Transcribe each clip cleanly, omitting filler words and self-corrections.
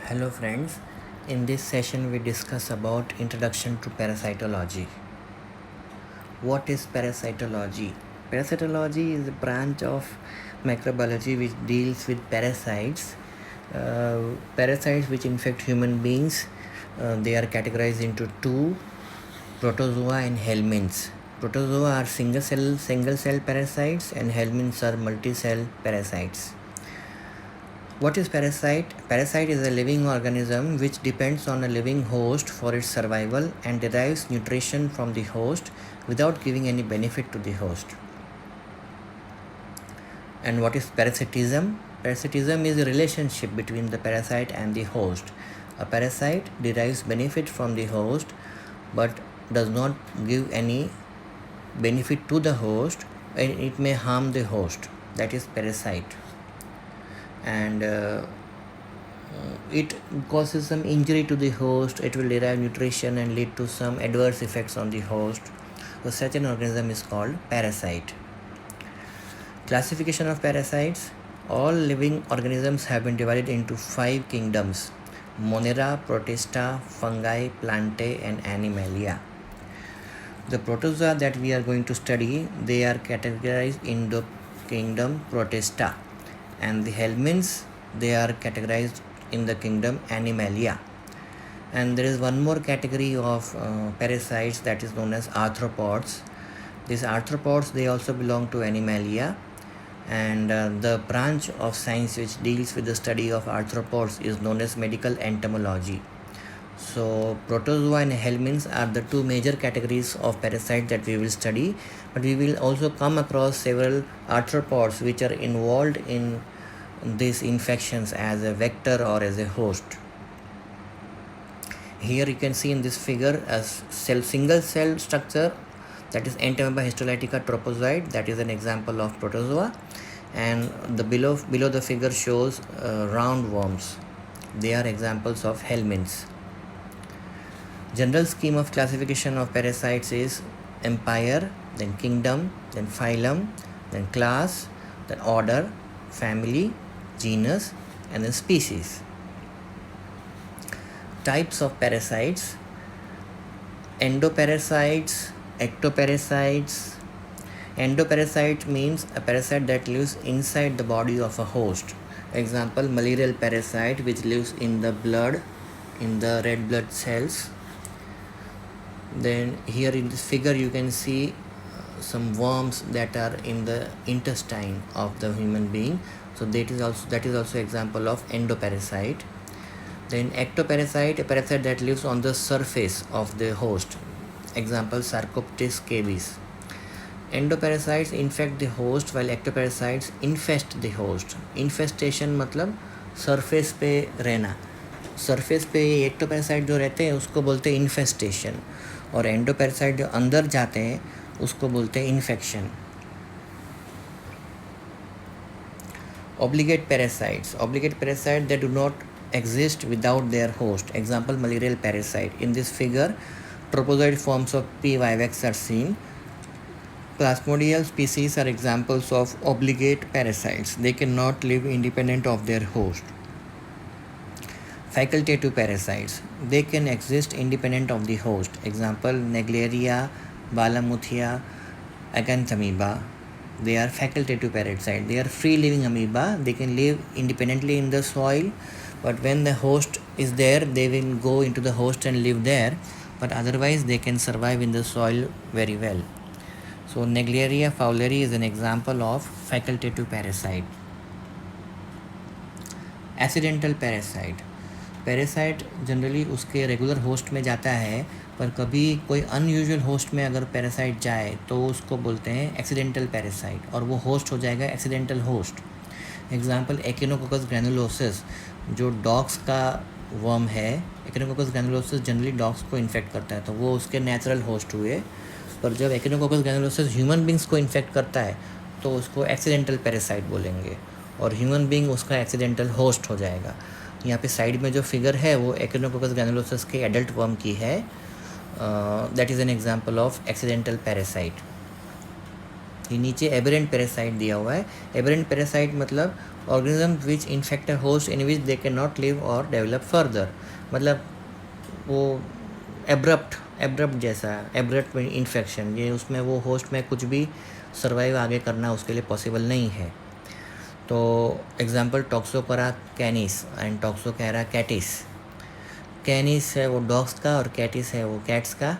Hello friends, in this session we discuss about introduction to parasitology. What is parasitology? Parasitology is a branch of microbiology which deals with parasites. Parasites which infect human beings, they are categorized into two, protozoa and helminths. Protozoa are single cell parasites and helminths are multi-cell parasites. What is parasite? Parasite is a living organism which depends on a living host for its survival and derives nutrition from the host without giving any benefit to the host. And what is parasitism? Parasitism is a relationship between the parasite and the host. A parasite derives benefit from the host but does not give any benefit to the host, and it may harm the host. That is parasite. And it causes some injury to the host, it will derive nutrition and lead to some adverse effects on the host. So such an organism is called parasite. Classification of parasites. All living organisms have been divided into 5 kingdoms: Monera, Protista, Fungi, Plantae and Animalia. The protozoa that we are going to study, they are categorized in the kingdom Protista, and the helminths, they are categorized in the kingdom Animalia. And there is one more category of parasites that is known as arthropods. These arthropods, they also belong to Animalia, and the branch of science which deals with the study of arthropods is known as medical entomology. So protozoa and helminths are the two major categories of parasites that we will study, but we will also come across several arthropods which are involved in these infections as a vector or as a host. Here you can see in this figure a single cell structure, that is Entamoeba histolytica tropozoite, that is an example of protozoa, and the below the figure shows roundworms. They are examples of helminths. General scheme of classification of parasites is empire, then kingdom, then phylum, then class, then order, family, genus, and then species. Types of parasites: endoparasites, ectoparasites. Endoparasite means a parasite that lives inside the body of a host. Example, malarial parasite which lives in the blood, in the red blood cells. Then here in this figure you can see some worms that are in the intestine of the human being. So that is also example of endoparasite. Then ectoparasite, a parasite that lives on the surface of the host. Example, Sarcoptes cabeus. Endoparasites infect the host while ectoparasites infest the host. Infestation मतलब surface पे रहना. Surface पे ectoparasite जो रहते हैं उसको बोलते हैं इन्फेस्टेशन, और एंडोपैरासाइट जो अंदर जाते हैं उसको बोलते हैं infection. Obligate parasites. Obligate parasites that do not exist without their host. Example, malarial parasite. In this figure, tropozoid forms of P. vivax are seen. Plasmodial species are examples of obligate parasites. They cannot live independent of their host. Facultative parasites. They can exist independent of the host. Example, Naegleria, Balamuthia, Acanthamoeba. They are facultative parasites. They are free-living amoeba. They can live independently in the soil, but when the host is there, they will go into the host and live there, but otherwise they can survive in the soil very well. So Naegleria fowleri is an example of facultative parasite. Accidental parasite. Parasite generally उसके regular host में जाता है, पर कभी कोई unusual host में अगर parasite जाए तो उसको बोलते हैं एक्सीडेंटल पैरासाइट, और वो होस्ट हो जाएगा एक्सीडेंटल होस्ट. एग्जांपल, एकिनोकोकस ग्रैनुलोसिस जो डॉग्स का वर्म है. एकिनोकोकस ग्रैनुलोसिस जनरली डॉग्स को इन्फेक्ट करता है, तो वो उसके नेचुरल होस्ट हुए. पर जब एकिनोकोकस ग्रैनुलोसिस ह्यूमन बींग्स को इन्फेक्ट करता है तो उसको एक्सीडेंटल पैरासाइट बोलेंगे, और ह्यूमन बींग उसका एक्सीडेंटल होस्ट हो जाएगा. यहाँ पे साइड में जो फिगर है वो एकिनोकोकस ग्रैनुलोसिस के एडल्ट वर्म की है. That is an example of accidental parasite. ये नीचे एबरेंट पैरासाइट दिया हुआ है। एबरेंट पैरासाइट मतलब organism which infect a host in which they can not live और डेवलप फर्दर, मतलब वो एब्रप्ट जैसा एब्रप्ट इन्फेक्शन, ये उसमें वो होस्ट में कुछ भी सर्वाइव आगे करना उसके लिए पॉसिबल नहीं है। तो एग्जांपल टॉक्सोकोरा कैनिस एंड टॉक्सोकेरा कैटिस। कैनिस है वो डॉग्स का और कैटिस है वो कैट्स का।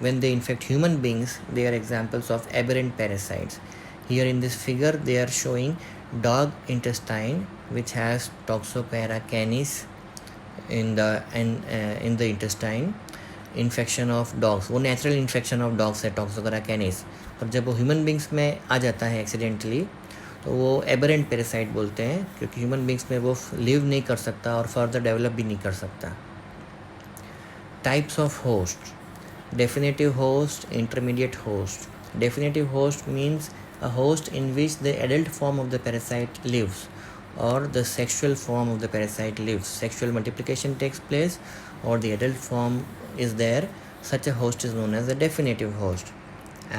When they infect human beings, they are examples of aberrant parasites. Here in this figure, they are showing dog intestine, which has Toxocara canis in the intestine. Infection of dogs, वो natural infection of dogs है टॉक्सोकोरा कैनिस, पर जब वो human beings में आ जाता है accidentally तो वो एबरेंट पैरासाइट बोलते हैं, क्योंकि ह्यूमन बींग्स में वो लिव नहीं कर सकता और फर्दर डेवलप भी नहीं कर सकता। Types of host: definitive host, intermediate host. Definitive host means a host in which the adult form of the parasite lives or the sexual form of the parasite lives. Sexual multiplication takes place or the adult form is there. Such a host is known as a definitive host.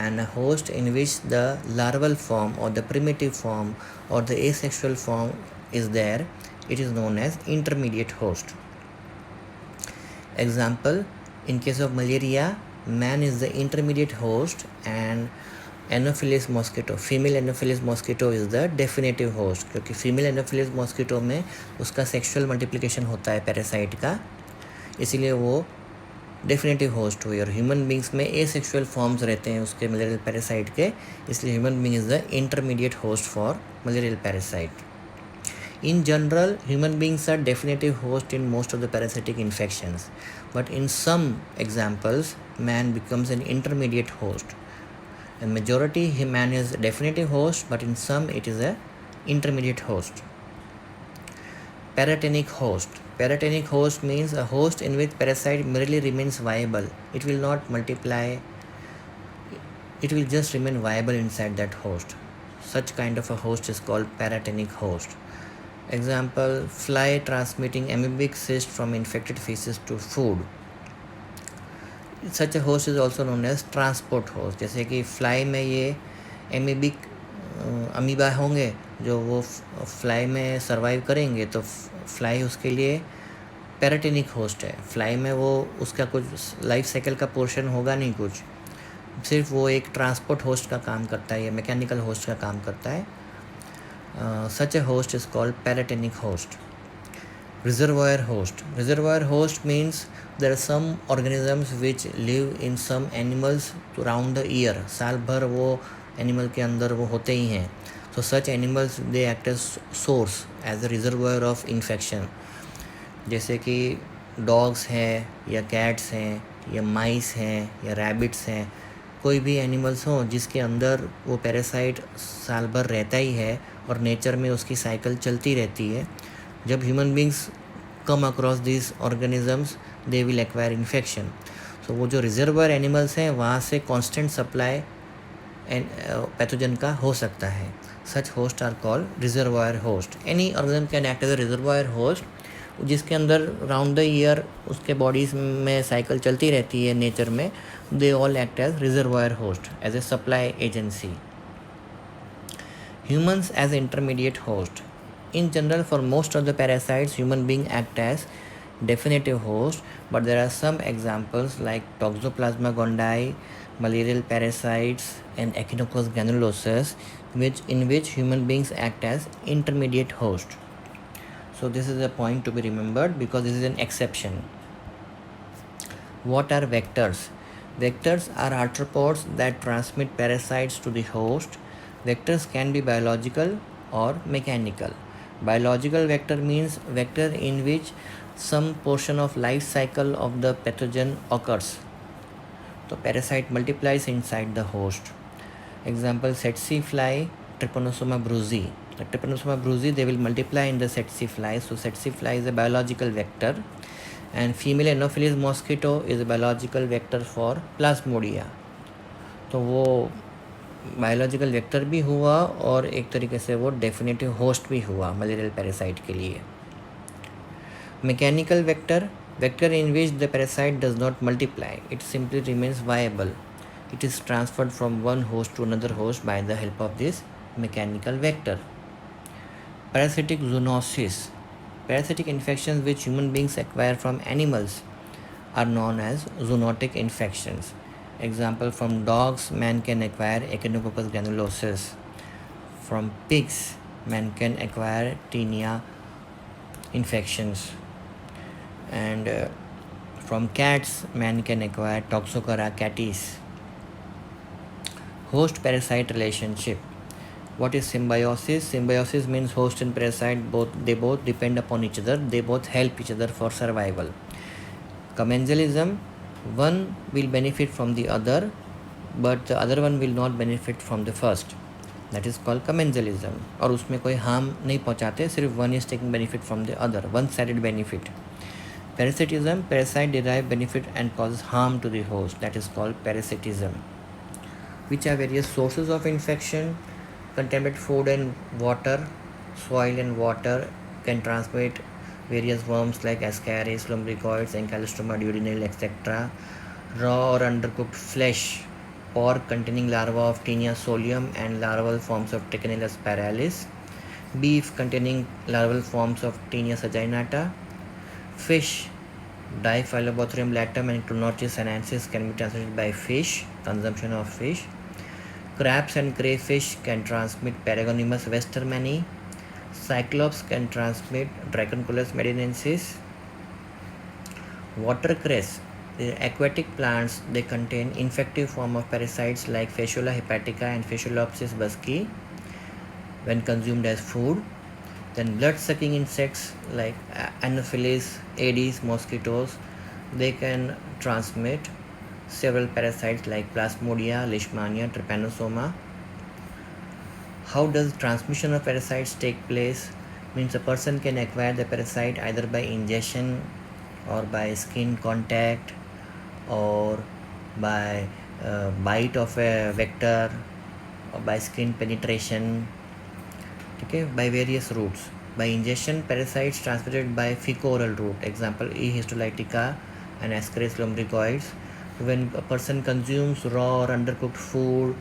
And a host in which the larval form or the primitive form or the asexual form is there, it is known as intermediate host. Example: in case of malaria, man is the intermediate host and Anopheles mosquito, female Anopheles mosquito is the definitive host, क्योंकि female Anopheles mosquito में उसका sexual multiplication होता है parasite का, इसीलिए वो definitive host हुई। और ह्यूमन बींग्स में एसेक्सुअल फॉर्म्स रहते हैं उसके मलेरियल पैरासाइट के, इसलिए human being is the intermediate host for malarial parasite. In general, human beings are definitive host in most of the parasitic infections, but in some examples, man becomes an intermediate host. In majority, man is a definitive host, but in some, it is a intermediate host. Paratenic host. Paratenic host means a host in which parasite merely remains viable. It will not multiply. It will just remain viable inside that host. Such kind of a host is called paratenic host. Example: fly transmitting amoebic cyst from infected feces to food. Such a host is also known as transport host. जैसे कि fly में ये amoebic amoeba होंगे जो वो fly में survive करेंगे, तो फ्लाई उसके लिए पैराटेनिक होस्ट है। फ्लाई में वो उसका कुछ लाइफ साइकिल का पोर्शन होगा नहीं, कुछ सिर्फ वो एक ट्रांसपोर्ट होस्ट का काम करता है या मैकेनिकल होस्ट का काम करता है। Such a host is called paratenic host. Reservoir host. Reservoir host means there are some organisms which live in some animals throughout the year. साल भर वो एनिमल के अंदर वो होते ही हैं. So such animals they act as source, as a reservoir of infection. जैसे कि डॉग्स हैं या कैट्स हैं या माइस हैं या रैबिट्स हैं, कोई भी एनिमल्स हों जिसके अंदर वो पैरासाइट साल भर रहता ही है और नेचर में उसकी साइकिल चलती रहती है। जब human beings come across this organisms they will acquire infection. So वो जो रिजर्वर एनिमल्स हैं वहाँ से कांस्टेंट सप्लाई पैथोजन का हो सकता है। Such host are called reservoir host. Any organism can act as a reservoir host, जिसके अंदर राउंड द ईयर उसके बॉडीज में साइकिल चलती रहती है नेचर में। They all act as reservoir host as a supply agency. Humans as intermediate host. In general, for most of the parasites, human beings act as definitive host, but there are some examples like Toxoplasma gondii, malarial parasites, and Echinococcus granulosus, in which human beings act as intermediate host. So this is a point to be remembered because this is an exception. What are vectors? Vectors are arthropods that transmit parasites to the host. Vectors can be biological or mechanical. Biological vector means vector in which some portion of life cycle of the pathogen occurs. So parasite multiplies inside the host. Example: tsetse fly, Trypanosoma brucei. The Trypanosoma brucei, they will multiply in the tsetse fly. So tsetse fly is a biological vector, and female Anopheles mosquito is a biological vector for Plasmodia. तो वो biological vector भी हुआ और एक तरीके से वो definitive host भी हुआ मलेरियल पैरासाइट के लिए। Mechanical vector, vector in which the parasite does not multiply, it simply remains viable. It is transferred from one host to another host by the help of this mechanical vector. Parasitic zoonosis. Parasitic infections which human beings acquire from animals are known as zoonotic infections. Example, from dogs, man can acquire Echinococcus granulosis. From pigs, man can acquire tinea infections. And from cats, man can acquire Toxocara catis. Host parasite relationship. What is symbiosis? Symbiosis means host and parasite both depend upon each other. They both help each other for survival. Commensalism, one will benefit from the other, but the other one will not benefit from the first. That is called commensalism. और उसमें कोई harm नहीं पहुँचाते, सिर्फ one is taking benefit from the other, one-sided benefit. Parasitism, parasite derive benefit and causes harm to the host. That is called parasitism. Which are various sources of infection? Contaminated food and water, soil and water can transmit various worms like Ascaris, lumbricoids, Ancylostoma duodenale, etc. Raw or undercooked flesh, pork containing larvae of Taenia solium and larval forms of Trichinella spiralis. Beef containing larval forms of Taenia saginata. Fish, Diphyllobothrium latum and Clonorchis sinensis can be transmitted by fish, consumption of fish. Crabs and crayfish can transmit Paragonimus westermani. Cyclops can transmit Dracunculus medinensis. Watercress, the aquatic plants, they contain infective form of parasites like Fasciola hepatica and Phaseolopsis busci when consumed as food. Then blood-sucking insects like Anopheles, Aedes, mosquitoes, they can transmit several parasites like Plasmodia, Leishmania, Trypanosoma. How does transmission of parasites take place? Means a person can acquire the parasite either by ingestion or by skin contact or by bite of a vector or by skin penetration, okay, by various routes. By ingestion, parasites transmitted by fecal-oral route, example E. histolytica and Ascaris lumbricoids. When a person consumes raw or undercooked food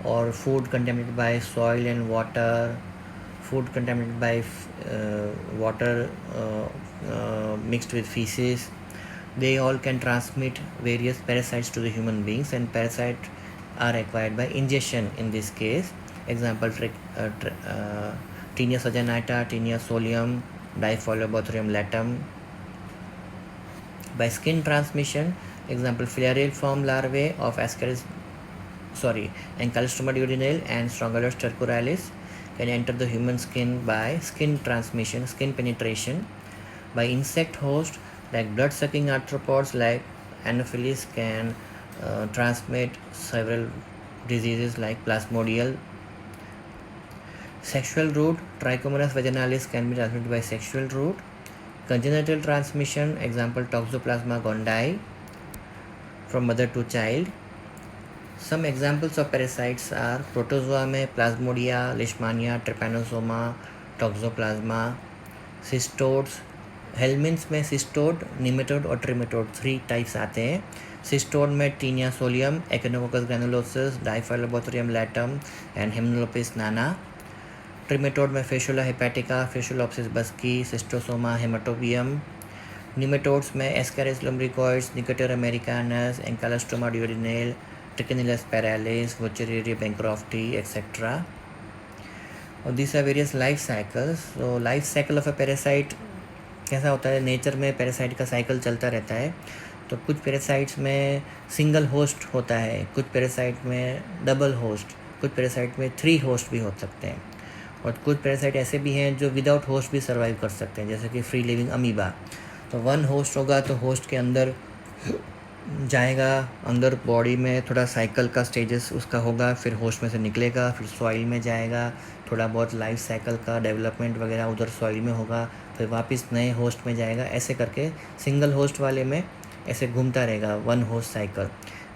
or food contaminated by soil and water, food contaminated by water mixed with feces, they all can transmit various parasites to the human beings, and parasites are acquired by ingestion in this case. Example, Taenia saginata, Taenia solium, Diphyllobothrium latum. By skin transmission, example, filarial form larvae of Ancylostoma duodenale and Strongyloides stercoralis can enter the human skin by skin transmission, skin penetration. By insect host, like blood-sucking arthropods like Anopheles can transmit several diseases like Plasmodial. Sexual route, Trichomonas vaginalis can be transmitted by sexual route. Congenital transmission, example, Toxoplasma gondii from mother to child. Some examples of parasites are protozoa में Plasmodia, Leishmania, Trypanosoma, Toxoplasma. Cystodes, helminths में सिस्टोड, nematode और ट्रिमेटोड 3 types आते हैं. Cestode में Taenia solium, Echinococcus granulosis, Diphyllobothrium latum and Hymenolopis nana. Trematode में Fasciola hepatica, Phaseolopsis busci, Schistosoma, Hematobium. Nematodes में Ascaris lumbricoids, Nicotiana americanus, Ancylostoma duodenale, Trichinella spiralis, Wuchereria bancrofti, etc. और these are various life cycles. So life cycle of a parasite कैसा होता है? Nature में parasite का cycle चलता रहता है. तो कुछ पैरासाइट्स में सिंगल होस्ट होता है, कुछ पैरासाइट में डबल होस्ट, कुछ पैरासाइट में 3 होस्ट भी हो सकते हैं, और कुछ पैरासाइट ऐसे भी हैं जो विदाउट होस्ट भी सर्वाइव कर सकते हैं, जैसे कि फ्री लिविंग अमीबा. तो 1 होस्ट होगा तो होस्ट के अंदर जाएगा, अंदर बॉडी में थोड़ा साइकिल का स्टेजेस उसका होगा, फिर होस्ट में से निकलेगा, फिर सॉइल में जाएगा, थोड़ा बहुत लाइफ साइकिल का डेवलपमेंट वगैरह उधर सॉइल में होगा, फिर वापस नए होस्ट में जाएगा. ऐसे करके सिंगल होस्ट वाले में ऐसे घूमता रहेगा 1 होस्ट साइकिल.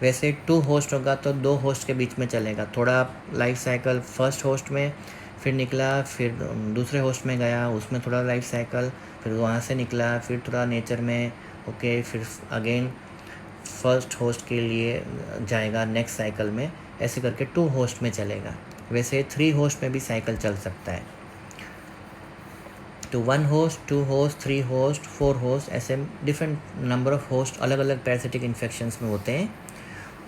वैसे 2 होस्ट होगा तो 2 होस्ट के बीच में चलेगा, थोड़ा लाइफ साइकिल फर्स्ट होस्ट में, फिर निकला, फिर दूसरे होस्ट में गया, उसमें थोड़ा लाइफ साइकिल, फिर वहाँ से निकला, फिर थोड़ा नेचर में, ओके, फिर अगेन फर्स्ट होस्ट के लिए जाएगा नेक्स्ट साइकिल में, ऐसे करके 2 होस्ट में चलेगा। वैसे 3 होस्ट में भी साइकिल चल सकता है। तो 1 होस्ट, 2 होस्ट, 3 होस्ट, 4 होस्ट, ऐसे डिफरेंट नंबर ऑफ होस्ट अलग अलग पैरासिटिक इन्फेक्शंस में होते हैं।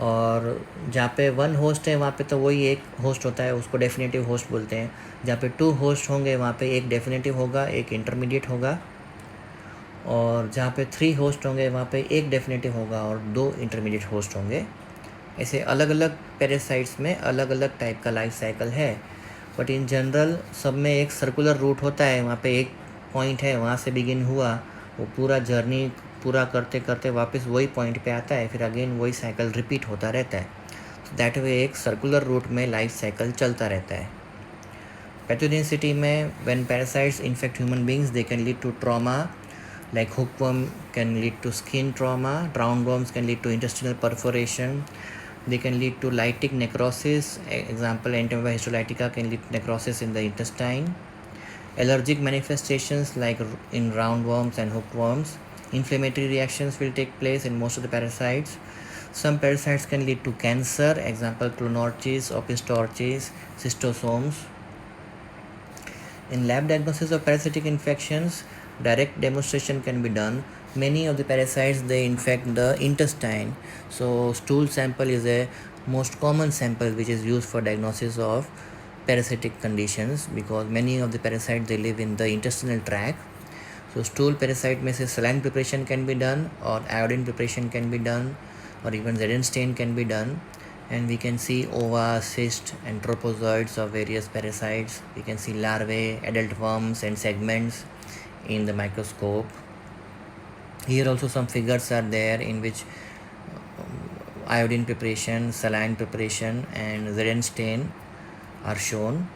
और जहाँ पे 1 होस्ट है वहाँ पे तो वही एक होस्ट होता है, उसको डेफिनेटिव होस्ट बोलते हैं। जहाँ पे 2 होस्ट होंगे वहाँ पे एक डेफिनेटिव होगा, एक इंटरमीडिएट होगा। और जहाँ पे 3 होस्ट होंगे वहाँ पे एक डेफिनेटिव होगा और 2 इंटरमीडिएट होस्ट होंगे। ऐसे अलग अलग पैरासाइट्स में अलग अलग टाइप का लाइफ साइकिल है, बट इन जनरल सब में एक सर्कुलर रूट होता है। वहाँ पे एक पॉइंट है, वहाँ से बिगिन हुआ, वो पूरा जर्नी पूरा करते करते वापस वही पॉइंट पे आता है, फिर अगेन वही साइकिल रिपीट होता रहता है। तो दैट वे एक सर्कुलर रूट में लाइफ साइकिल चलता रहता है। पैथोजेनिसिटी में when parasites infect human beings they can lead to trauma, like hookworm can lead to skin trauma, roundworms can lead to intestinal perforation, they can lead to lytic necrosis, example Entamoeba histolytica can lead to necrosis in the intestine. Allergic manifestations like in roundworms and hookworms, inflammatory reactions will take place in most of the parasites. Some parasites can lead to cancer, example Clonorchis, Opistorchis, Schistosomes. In lab diagnosis of parasitic infections, direct demonstration can be done. Many of the parasites, they infect the intestine, so stool sample is a most common sample which is used for diagnosis of parasitic conditions, because many of the parasites, they live in the intestinal tract. So stool parasite में से saline preparation can be done, or iodine preparation can be done, or even Zeden stain can be done. And we can see ova, cyst and tropozoids of various parasites. We can see larvae, adult worms and segments in the microscope. Here also some figures are there in which iodine preparation, saline preparation and Zeden stain are shown.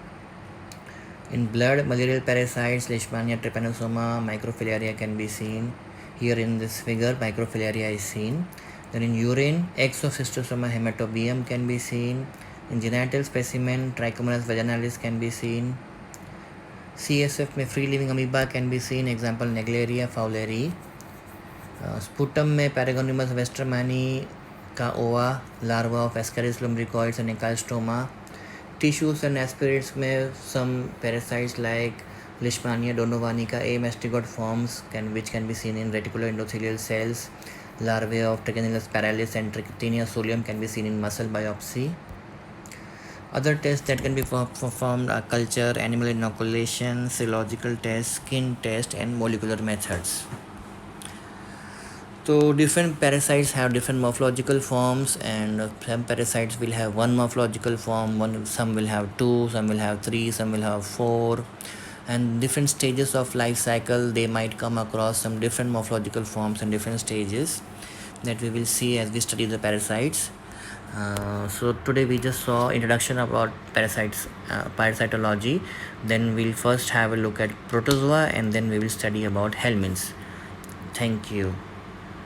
In blood, malarial parasites, Leishmania, Trypanosoma, microfilariae can be seen. Here in this figure, microfilariae is seen. Then in urine, eggs of Schistosoma hematobium can be seen. In genital specimen, Trichomonas vaginalis can be seen. CSF में free living amoeba can be seen, example Naegleria fowleri. Sputum में Paragonimus westermani का ova, larva of Ascaris lumbricoids and Ecalstoma. Tissues and aspirates में some parasites like Leishmania donovanika, A. mastigot forms which can be seen in reticular endothelial cells. Larvae of Trichinellus paralis and Trichotillomania solium can be seen in muscle biopsy. Other tests that can be performed are culture, animal inoculation, serological tests, skin test and molecular methods. So different parasites have different morphological forms, and some parasites will have one morphological form, some will have 2, some will have 3, some will have 4, and different stages of life cycle they might come across some different morphological forms and different stages that we will see as we study the parasites. So today we just saw introduction about parasites, parasitology. Then we'll first have a look at protozoa, and then we will study about helminths. Thank you.